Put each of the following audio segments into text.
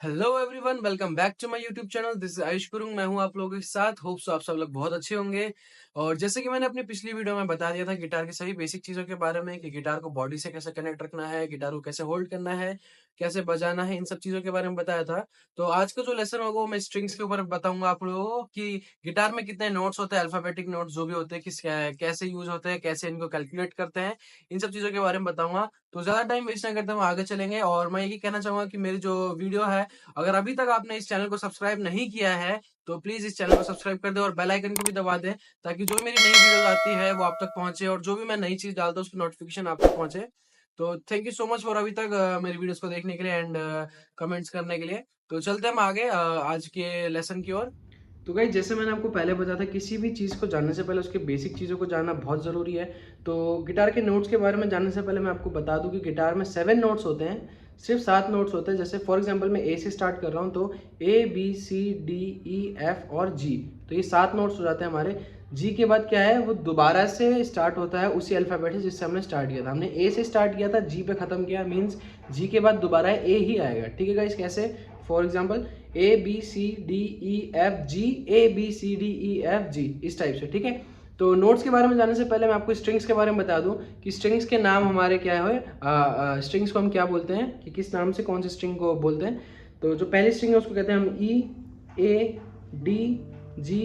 Hello everyone, welcome back to my YouTube channel. This is Ayush Kurung. मैं हूं आप लोगों के साथ। होप सो आप सब लोग बहुत अच्छे होंगे। और जैसे कि मैंने अपनी पिछली वीडियो में बता दिया था गिटार की सभी बेसिक चीज़ों के बारे में कि गिटार को बॉडी से कैसे कनेक्ट रखना है, गिटार को कैसे होल्ड करना है, कैसे बजाना है, इन सब चीज़ों के बारे में बताया था। तो आज का जो लेसन होगा वो मैं स्ट्रिंग्स के ऊपर बताऊंगा आप लोगों को कि गिटार में कितने नोट्स होते हैं, अल्फाबेटिक नोट्स जो भी होते हैं, किस कैसे यूज होते हैं, कैसे इनको कैलकुलेट करते हैं, इन सब चीज़ों के बारे में बताऊंगा। तो ज़्यादा टाइम वेस्ट ना करते हुए आगे चलेंगे। और मैं यही कहना चाहूंगा कि मेरी जो वीडियो है, अगर अभी तक आपने इस चैनल को सब्सक्राइब नहीं किया है तो प्लीज इस चैनल को सब्सक्राइब कर दे और बेल आइकन को भी दबा दें, ताकि जो मेरी नई वीडियो आती है वो आप तक पहुंचे और जो भी मैं नई चीज डालता हूँ उसकी नोटिफिकेशन आप तक पहुंचे। तो thank you so much for अभी तक मेरी वीडियोस को देखने के लिए एंड कमेंट्स करने के लिए। तो चलते हैं हम आगे आज के लेसन की ओर। तो गाइस, जैसे मैंने आपको पहले बताया था, किसी भी चीज़ को जानने से पहले उसके बेसिक चीज़ों को जानना बहुत ज़रूरी है। तो गिटार के नोट्स के बारे में जानने से पहले मैं आपको बता दूं कि गिटार में 7 नोट्स होते हैं, सिर्फ 7 नोट्स होते हैं। जैसे फॉर एग्जांपल मैं ए से स्टार्ट कर रहा हूँ तो A B C D E F और जी, तो ये 7 नोट्स हो जाते हैं हमारे। जी के बाद क्या है, वो दोबारा से स्टार्ट होता है उसी अल्फ़ाबेट से जिससे हमने स्टार्ट किया था। हमने ए से स्टार्ट किया था, जी पे ख़त्म किया, मीन्स जी के बाद दोबारा ए ही आएगा। ठीक है गाइस, कैसे? For example A B C D E F G, A B C D E F G, इस टाइप से। ठीक है, तो नोट्स के बारे में जानने से पहले मैं आपको स्ट्रिंग्स के बारे में बता दूं कि स्ट्रिंग्स के नाम हमारे क्या है, स्ट्रिंग्स को हम क्या बोलते हैं, कि किस नाम से कौन से स्ट्रिंग को बोलते हैं। तो जो पहली स्ट्रिंग है उसको कहते हैं हम ई, ए, डी, जी,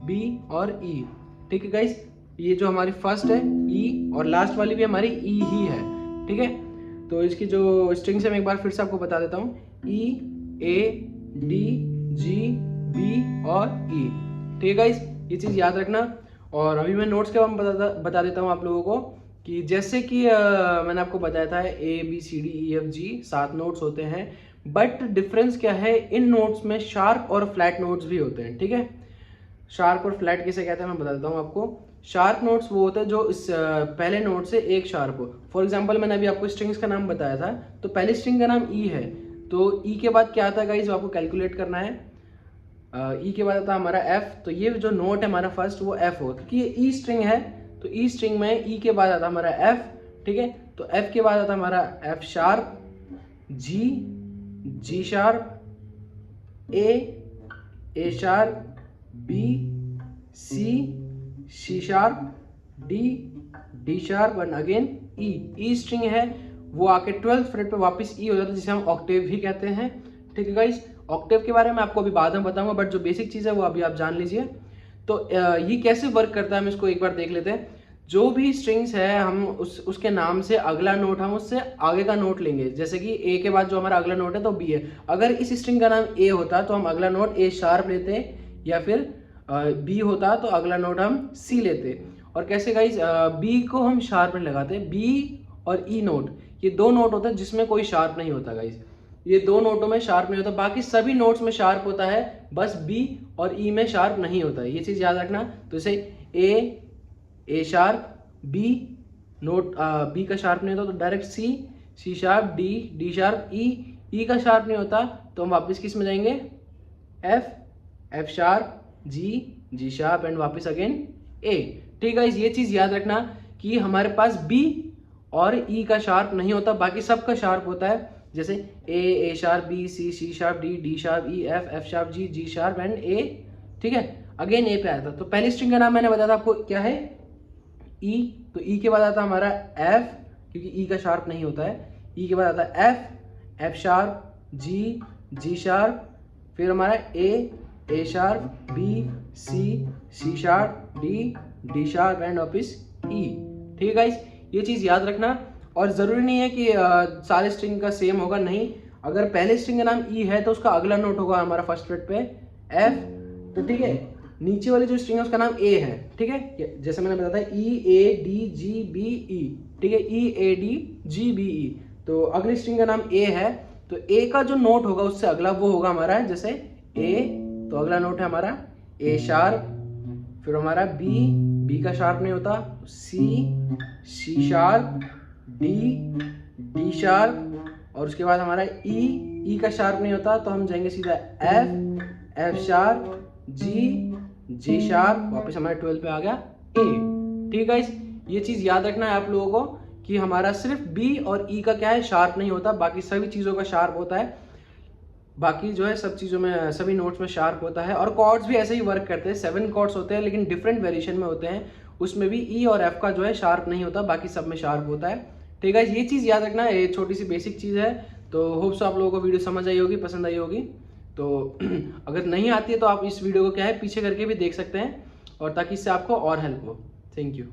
बी और ई। ठीक है गाइस, ये जो हमारी फर्स्ट है ई और लास्ट वाली भी हमारी ई ही है। ठीक है, तो इसकी जो स्ट्रिंग्स है मैं एक बार फिर से आपको बता देता हूँ, ई, ए, डी, जी, बी और ई। ठीक है गाइस, ये चीज़ याद रखना। और अभी मैं नोट्स के बारे में बता देता हूँ आप लोगों को कि जैसे कि मैंने आपको बताया था A B C D E F G 7 notes होते हैं, बट डिफरेंस क्या है, इन नोट्स में शार्प और फ्लैट नोट्स भी होते हैं। ठीक है, शार्प और फ्लैट किसे कहते हैं मैं बता देता हूँ आपको। शार्प नोट्स वो होते हैं जो इस पहले नोट से एक शार्प हो। फॉर एग्जांपल मैंने अभी आपको स्ट्रिंग्स का नाम बताया था, तो पहली स्ट्रिंग का नाम ई है, तो ई के बाद क्या आता है गाइस, जो आपको कैलकुलेट करना है। ई के बाद आता है हमारा एफ, तो ये जो नोट है हमारा फर्स्ट वो एफ होगा, क्योंकि ये ई स्ट्रिंग है। तो ई स्ट्रिंग में ई के बाद आता है हमारा एफ। ठीक है, तो एफ के बाद आता है हमारा F sharp, G, G sharp, A sharp, B, C, C sharp, D, D sharp and again E. E string है वो आके 12th फ्रेट पे वापस ई हो जाता है, जिसे हम ऑक्टेव भी कहते हैं। ठीक है गाइस, ऑक्टेव के बारे में आपको अभी बाद में बताऊंगा, बट जो बेसिक चीज़ है वो अभी आप जान लीजिए। तो ये कैसे वर्क करता है हम इसको एक बार देख लेते हैं। जो भी स्ट्रिंग्स है हम उसके नाम से अगला नोट हम उससे आगे का नोट लेंगे। जैसे कि ए के बाद जो हमारा अगला नोट है तो बी है, अगर इस स्ट्रिंग का नाम ए होता तो हम अगला नोट ए शार्प लेते, या फिर बी होता तो अगला नोट हम सी लेते। और कैसे गाइज, बी को हम शार्प नहीं लगाते, बी और ई नोट ये दो नोट होते हैं जिसमें कोई शार्प नहीं होता गाइज, ये दो नोटों में शार्प नहीं होता, बाकी सभी नोट्स में शार्प होता है, बस बी और ई में शार्प नहीं होता है, ये चीज़ याद रखना। तो जैसे A sharp, B note B का शार्प नहीं होता तो direct C, C sharp, D, D sharp, E का शार्प नहीं होता तो हम वापस किस में जाएंगे, F, F sharp, G, G sharp and वापस अगेन ए। ठीक है, ये चीज़ याद रखना कि हमारे पास बी और ई का शार्प नहीं होता, बाकी सब का शार्प होता है। जैसे A sharp, B, C sharp, D, D sharp, E, F sharp, G, G sharp and A. ठीक है, अगेन ए पे आया था। तो पहली स्ट्रिंग का नाम मैंने बताया था आपको क्या है, ई। तो ई के बाद आता हमारा एफ, क्योंकि ई का शार्प नहीं होता है। ई के बाद आता है F, F sharp, G, G sharp, फिर हमारा A sharp, B, C sharp, D, D sharp and वापिस ई। ठीक है गाइस, ये चीज़ याद रखना। और ज़रूरी नहीं है कि सारे स्ट्रिंग का सेम होगा, नहीं। अगर पहले स्ट्रिंग का नाम ई है तो उसका अगला नोट होगा हमारा फर्स्ट फ्रेट पे एफ। तो ठीक है, नीचे वाली जो स्ट्रिंग है उसका नाम ए है। ठीक है, जैसे मैंने बताया था ई, ए, डी, जी, बी, ई। ठीक है, ई, ए, डी, जी, बी, ई। तो अगली स्ट्रिंग का नाम ए है, तो ए का जो नोट होगा उससे अगला वो होगा हमारा, जैसे ए, तो अगला नोट है हमारा ए शार्प, फिर हमारा बी का शार्प नहीं होता, सी शार्प, डी शार्प, और उसके बाद हमारा ई का शार्प नहीं होता तो हम जाएंगे सीधा एफ शार्प, जी शार्प, वापस हमारे 12 पे आ गया ए। ठीक है, ये चीज़ याद रखना है आप लोगों को कि हमारा सिर्फ बी और ई का क्या है, शार्प नहीं होता, बाकी सभी चीज़ों का शार्प होता है। बाकी जो है सब चीज़ों में, सभी नोट्स में शार्प होता है। और कॉर्ड्स भी ऐसे ही वर्क करते हैं, 7 कॉर्ड्स होते हैं लेकिन डिफरेंट वेरिएशन में होते हैं। उसमें भी ई और एफ का जो है शार्प नहीं होता, बाकी सब में शार्प होता है। ठीक है, ये चीज़ याद रखना, ये छोटी सी बेसिक चीज़ है। तो होप्स आप लोगों को वीडियो समझ आई होगी, पसंद आई होगी। तो अगर नहीं आती है तो आप इस वीडियो को क्या है पीछे करके भी देख सकते हैं, और ताकि इससे आपको और हेल्प हो। Thank you.